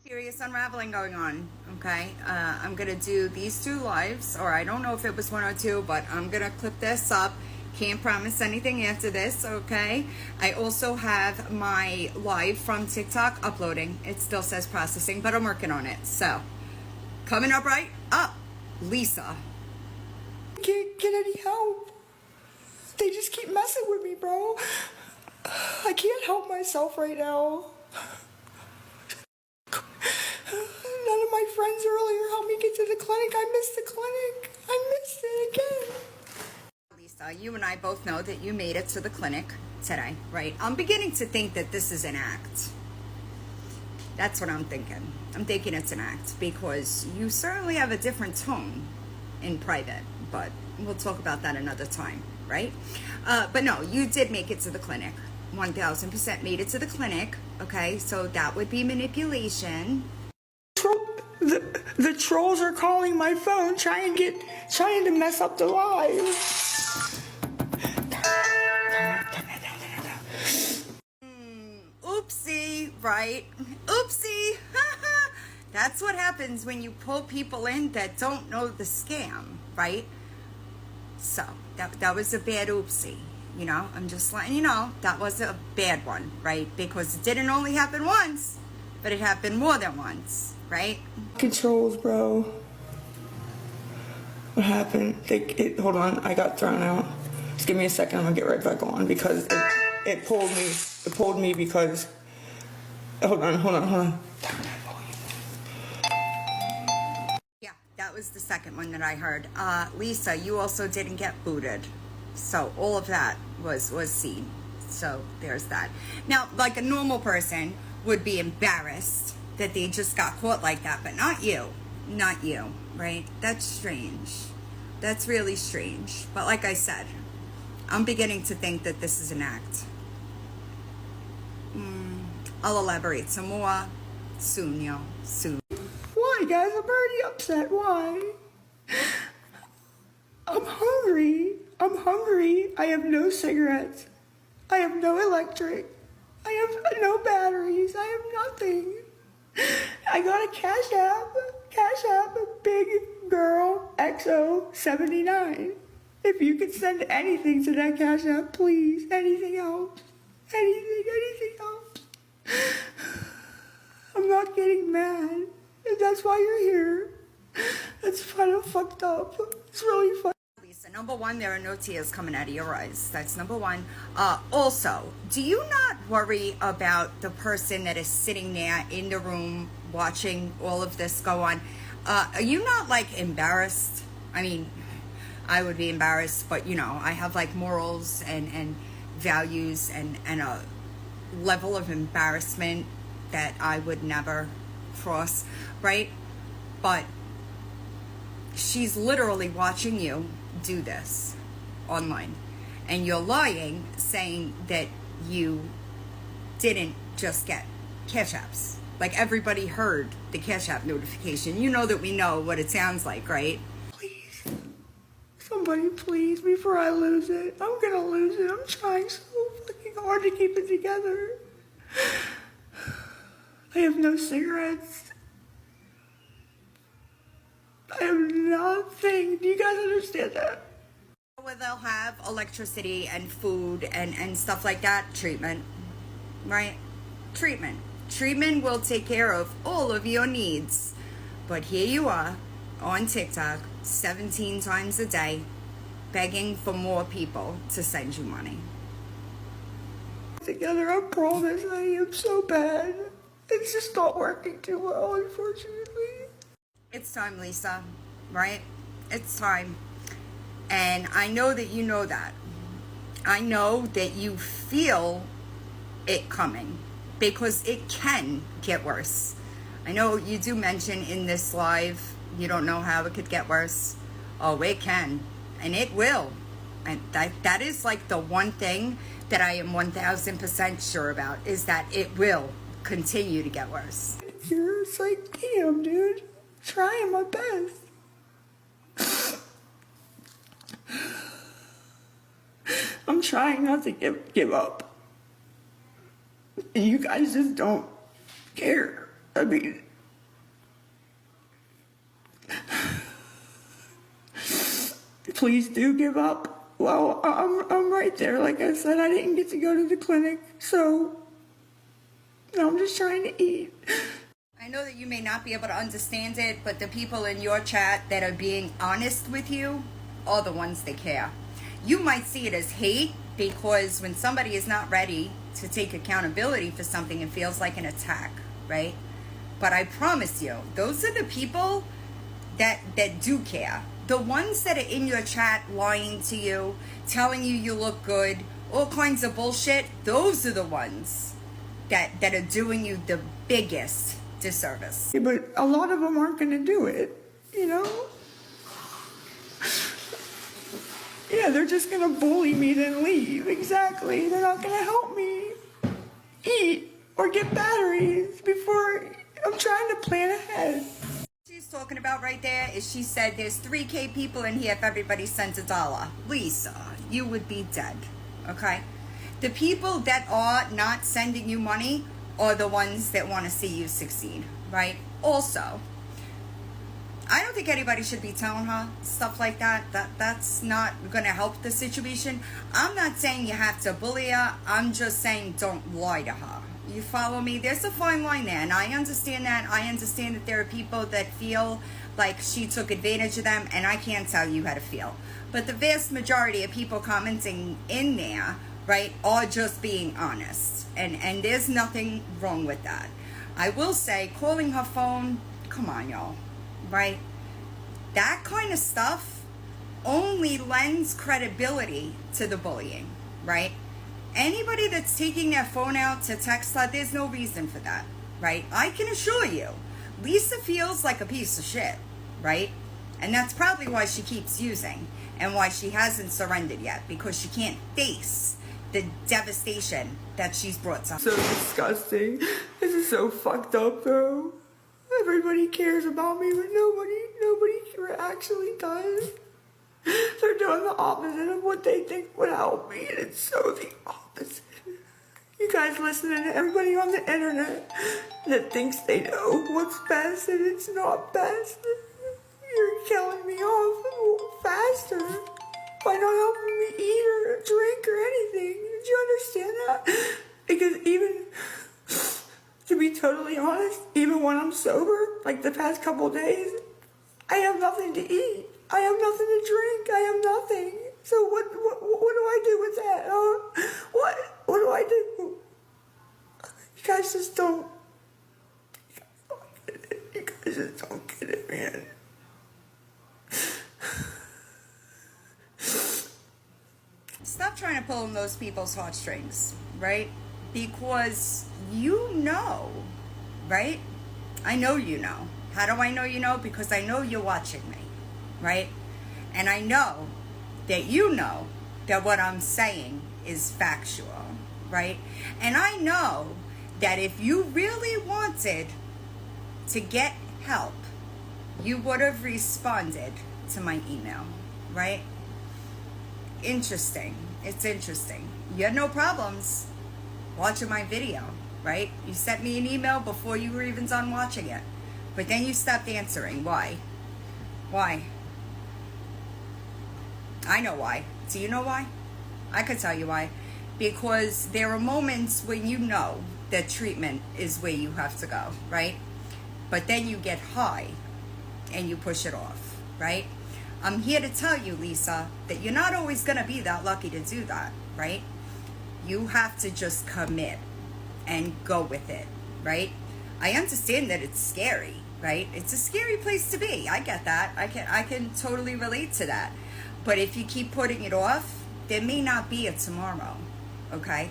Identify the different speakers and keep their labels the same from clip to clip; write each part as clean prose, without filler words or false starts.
Speaker 1: Serious unraveling going on, okay? I'm gonna do these two lives, or I don't know if it was one or two, but I'm gonna clip this up. Can't promise anything after this, okay? I also have my live from TikTok uploading. It still says processing, but I'm working on it. So, coming up right up, Lisa.
Speaker 2: I can't get any help. They just keep messing with me, bro. I can't help myself right now. None of my friends earlier helped me get to the clinic. I missed the clinic. I missed it again.
Speaker 1: Lisa, you and I both know that you made it to the clinic today, right? I'm beginning to think that this is an act. That's what I'm thinking. I'm thinking it's an act because you certainly have a different tone in private, but we'll talk about that another time, right? But no, you did make it to the clinic. 1000% made it to the clinic, okay? So that would be manipulation.
Speaker 2: The trolls are calling my phone, trying to mess up the live.
Speaker 1: Oopsie, right? Oopsie. That's what happens when you pull people in that don't know the scam, right? So that was a bad oopsie. You know, I'm just letting you know that was a bad one, right? Because it didn't only happen once, but it happened more than once, right?
Speaker 2: Controls, bro. What happened? Hold on, I got thrown out. Just give me a second, I'm gonna get right back on because it pulled me. It pulled me because. Hold on.
Speaker 1: Yeah, that was the second one that I heard. Lisa, you also didn't get booted. So all of that was seen. So there's that. Now, like a normal person would be embarrassed that they just got caught like that, but not you. Not you, right? That's strange. That's really strange. But like I said, I'm beginning to think that this is an act. I'll elaborate some more soon, yo. Soon.
Speaker 2: Why, guys? I'm already upset. Why? I'm hungry. I have no cigarettes. I have no electric. I have no batteries. I have nothing. I got a Cash App, Big Girl XO79. If you could send anything to that Cash App, please. Anything else. Anything else. I'm not getting mad. That's why you're here. That's kind of fucked up. It's really fucked.
Speaker 1: Lisa, number one, there are no tears coming out of your eyes. That's number one. Also, do you not worry about the person that is sitting there in the room watching all of this go on? Are you not like embarrassed? I mean, I would be embarrassed, but you know, I have like morals and values and a level of embarrassment that I would never cross, right? But she's literally watching you do this online, and you're lying saying that you didn't just get Cash Apps. Like everybody heard the Cash App notification. You know that we know what it sounds like, right?
Speaker 2: Please, somebody please, before I lose it. I'm gonna lose it. I'm trying so fucking hard to keep it together. I have no cigarettes. I have nothing. Do you guys understand that?
Speaker 1: Where they'll have electricity and food and stuff like that. Treatment, right? Treatment will take care of all of your needs. But here you are on TikTok 17 times a day begging for more people to send you money.
Speaker 2: Together, I promise. I am so bad. It's just not working too well, unfortunately.
Speaker 1: It's time, Lisa, right? It's time. And I know that you know that. I know that you feel it coming because it can get worse. I know you do mention in this live, you don't know how it could get worse. Oh, it can. And it will. And that is like the one thing that I am 1000% sure about is that it will continue to get worse.
Speaker 2: It's like, damn, dude. Trying my best. I'm trying not to give up. And you guys just don't care. I mean, Please do give up. Well, I'm right there. Like I said, I didn't get to go to the clinic, so I'm just trying to eat.
Speaker 1: I know that you may not be able to understand it, but the people in your chat that are being honest with you are the ones that care. You might see it as hate because when somebody is not ready to take accountability for something, it feels like an attack, right? But I promise you, those are the people that do care. The ones that are in your chat lying to you, telling you you look good, all kinds of bullshit, those are the ones that are doing you the biggest disservice.
Speaker 2: Yeah, but a lot of them aren't going to do it, you know? Yeah, they're just going to bully me then leave. Exactly. They're not going to help me eat or get batteries before I'm trying to plan ahead.
Speaker 1: She's talking about right there is she said there's 3K people in here if everybody sent $1. Lisa, you would be dead, okay? The people that are not sending you money are the ones that want to see you succeed, right? Also, I don't think anybody should be telling her stuff like that. That's not going to help the situation. I'm not saying you have to bully her. I'm just saying don't lie to her. You follow me? There's a fine line there, and I understand that. I understand that there are people that feel like she took advantage of them, and I can't tell you how to feel. But the vast majority of people commenting in there, right, are just being honest, and there's nothing wrong with that. I will say, calling her phone, come on, y'all, right? That kind of stuff only lends credibility to the bullying, right? Anybody that's taking their phone out to text her, there's no reason for that, right? I can assure you, Lisa feels like a piece of shit, right? And that's probably why she keeps using and why she hasn't surrendered yet, because she can't face the devastation that she's brought to her.
Speaker 2: So disgusting. This is so fucked up, though. Everybody cares about me, but nobody actually does. They're doing the opposite of what they think would help me, and it's so the opposite. You guys listening to everybody on the internet that thinks they know what's best and it's not best. You're killing me off faster by not helping me eat or drink or anything. Did you understand that? Because even, to be totally honest, even when I'm sober, like the past couple days, I have nothing to eat. I have nothing to drink. I have nothing. So what do I do with that? What do I do? You guys just don't. You guys just don't get it, man.
Speaker 1: Stop trying to pull on those people's heartstrings, right? Because you know, right? I know you know. How do I know you know? Because I know you're watching me, right? And I know that you know that what I'm saying is factual, right? And I know that if you really wanted to get help, you would have responded to my email, right? Interesting. It's interesting. You had no problems watching my video, right? You sent me an email before you were even done watching it. But then you stopped answering. Why? Why? I know why. Do you know why? I could tell you why. Because there are moments when you know that treatment is where you have to go, right? But then you get high and you push it off, right? I'm here to tell you, Lisa, that you're not always going to be that lucky to do that, right? You have to just commit and go with it, right? I understand that it's scary, right? It's a scary place to be. I get that. I can totally relate to that. But if you keep putting it off, there may not be a tomorrow, okay?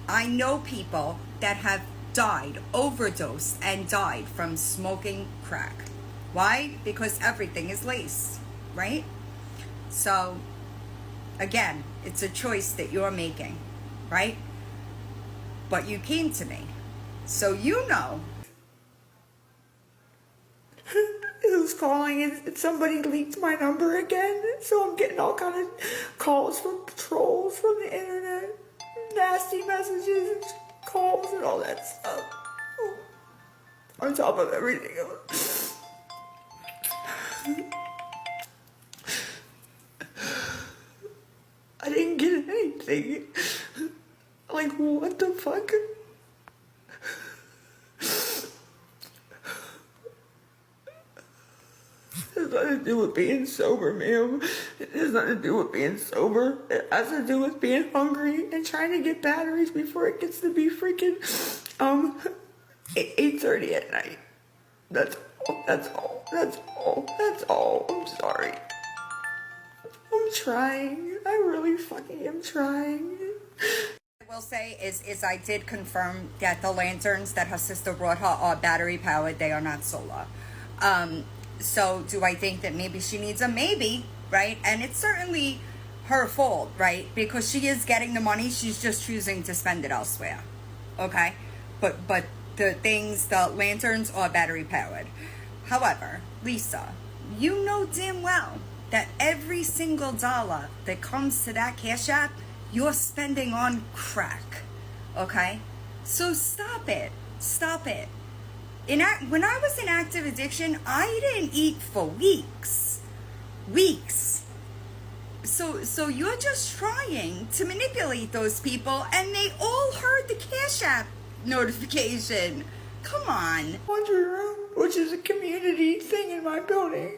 Speaker 1: I know people that have died, overdosed, and died from smoking crack. Why? Because everything is laced, right? So, again, it's a choice that you're making, right? But you came to me, so you know.
Speaker 2: Who's calling? And somebody leaked my number again, so I'm getting all kind of calls from trolls from the internet, nasty messages, and calls, and all that stuff. On top of everything else. I didn't get anything. Like, what the fuck? It has nothing to do with being sober, ma'am. It has nothing to do with being sober. It has to do with being hungry and trying to get batteries before it gets to be freaking 8:30 at night. That's all. That's all. That's all. That's all. I'm sorry. I'm trying. I really fucking am trying.
Speaker 1: I will say is I did confirm that the lanterns that her sister brought her are battery powered. They are not solar. So do I think that maybe she needs a maybe, right? And it's certainly her fault, right? Because she is getting the money. She's just choosing to spend it elsewhere. Okay? But the lanterns are battery powered. However, Lisa, you know damn well that every single dollar that comes to that Cash App, you're spending on crack. Okay? So stop it. Stop it. When I was in active addiction, I didn't eat for weeks. Weeks. So you're just trying to manipulate those people, and they all heard the Cash App notification. Come on.
Speaker 2: Laundry room, which is a community thing in my building.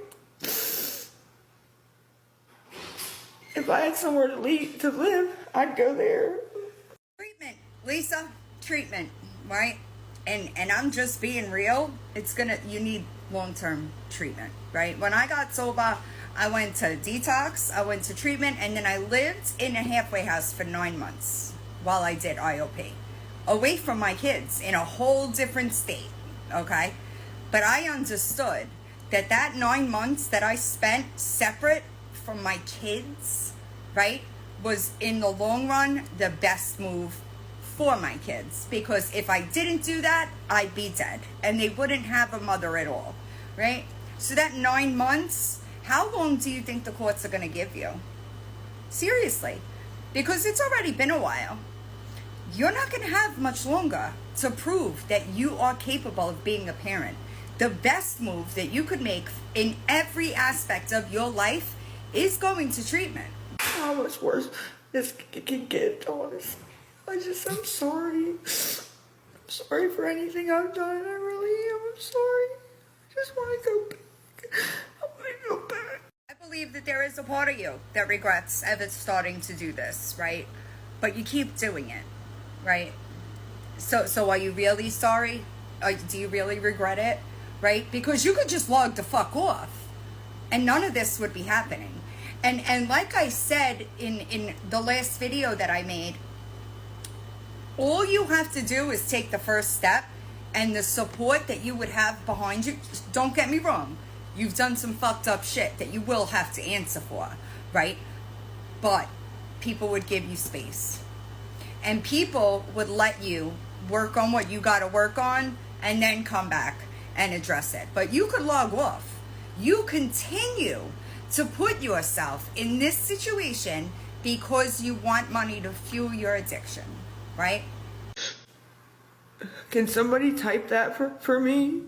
Speaker 2: If I had somewhere to live, I'd go there.
Speaker 1: Treatment, Lisa. Treatment, right? And I'm just being real. You need long-term treatment, right? When I got sober, I went to detox, I went to treatment, and then I lived in a halfway house for 9 months while I did IOP. Away from my kids in a whole different state, okay? But I understood that 9 months that I spent separate from my kids, right, was in the long run the best move for my kids, because if I didn't do that, I'd be dead and they wouldn't have a mother at all, right? So that 9 months, how long do you think the courts are going to give you? Seriously, because it's already been a while. You're not going to have much longer to prove that you are capable of being a parent. The best move that you could make in every aspect of your life is going to treatment.
Speaker 2: How much worse this can get, honestly. I'm sorry. I'm sorry for anything I've done. I really am. I'm sorry. I just want to go back. I want to go back.
Speaker 1: I believe that there is a part of you that regrets ever starting to do this, right? But you keep doing it, right? So are you really sorry? Do you really regret it, right? Because you could just log the fuck off and none of this would be happening. And like I said in the last video that I made, all you have to do is take the first step, and the support that you would have behind you, don't get me wrong, you've done some fucked up shit that you will have to answer for, right? But people would give you space. And people would let you work on what you got to work on and then come back and address it. But you could log off. You continue to put yourself in this situation because you want money to fuel your addiction, right?
Speaker 2: Can somebody type that for me?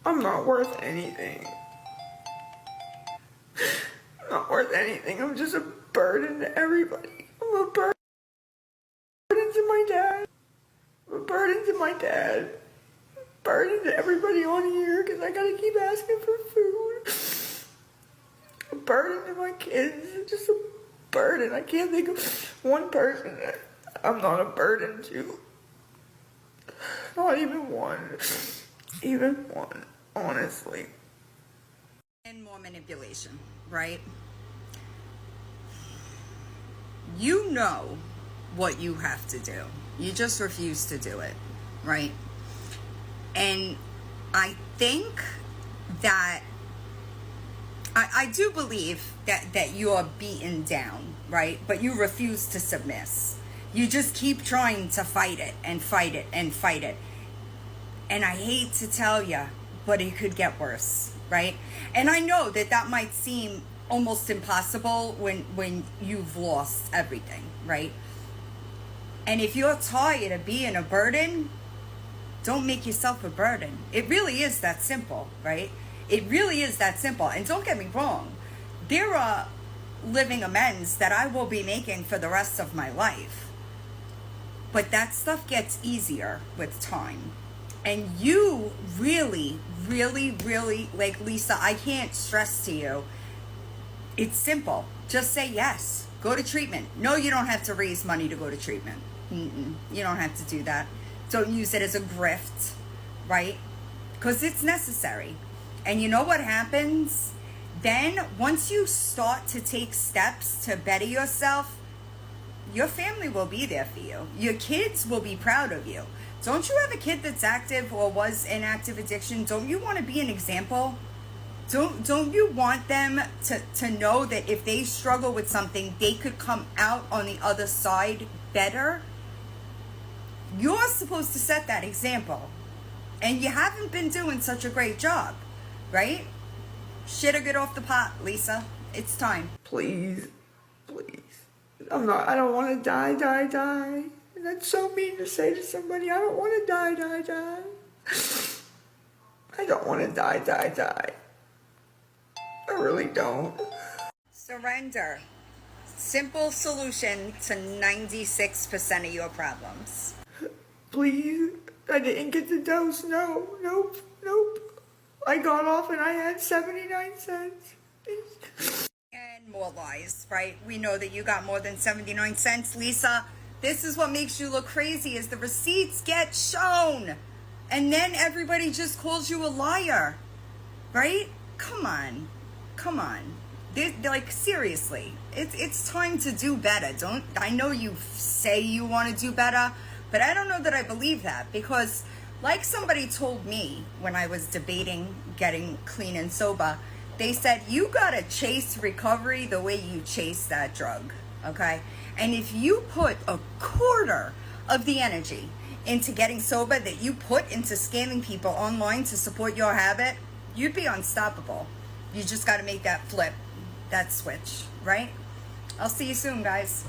Speaker 2: I'm not worth anything. I'm not worth anything. I'm just a burden to everybody. I'm a burden to my dad. I'm a burden to my dad. Burden to everybody on here because I gotta keep asking for food. A burden to my kids. I'm just a burden. I can't think of one person that I'm not a burden to. Not even one. Even one, honestly.
Speaker 1: And more manipulation, right? You know what you have to do. You just refuse to do it, right? And I think that I do believe that you're beaten down, right? But you refuse to submit. You just keep trying to fight it and fight it and fight it. And I hate to tell you, but it could get worse, right? And I know that might seem almost impossible when you've lost everything, right? And if you're tired of being a burden, don't make yourself a burden. It really is that simple, right? It really is that simple. And don't get me wrong, there are living amends that I will be making for the rest of my life. But that stuff gets easier with time. And you really, really, really, like Lisa, I can't stress to you, it's simple. Just say yes. Go to treatment. No, you don't have to raise money to go to treatment. You don't have to do that. Don't use it as a grift, right? Because it's necessary. And you know what happens? Then once you start to take steps to better yourself, your family will be there for you. Your kids will be proud of you. Don't you have a kid that's active or was in active addiction? Don't you want to be an example? Don't you want them to know that if they struggle with something, they could come out on the other side better? You're supposed to set that example. And you haven't been doing such a great job, right? Shit or get off the pot, Lisa. It's time.
Speaker 2: Please. I don't want to die. And that's so mean to say to somebody. I don't want to die. I don't want to die. I really don't.
Speaker 1: Surrender. Simple solution to 96% of your problems.
Speaker 2: Please. I didn't get the dose. Nope. I got off and I had 79 cents.
Speaker 1: And more lies, right? We know that you got more than 79 cents, Lisa. This is what makes you look crazy, is the receipts get shown. And then everybody just calls you a liar, right? Come on. Like, seriously, it's time to do better. I know you say you want to do better, but I don't know that I believe that, because like somebody told me when I was debating getting clean and sober, they said, you gotta chase recovery the way you chase that drug, okay? And if you put a quarter of the energy into getting sober that you put into scamming people online to support your habit, you'd be unstoppable. You just gotta make that flip, that switch, right? I'll see you soon, guys.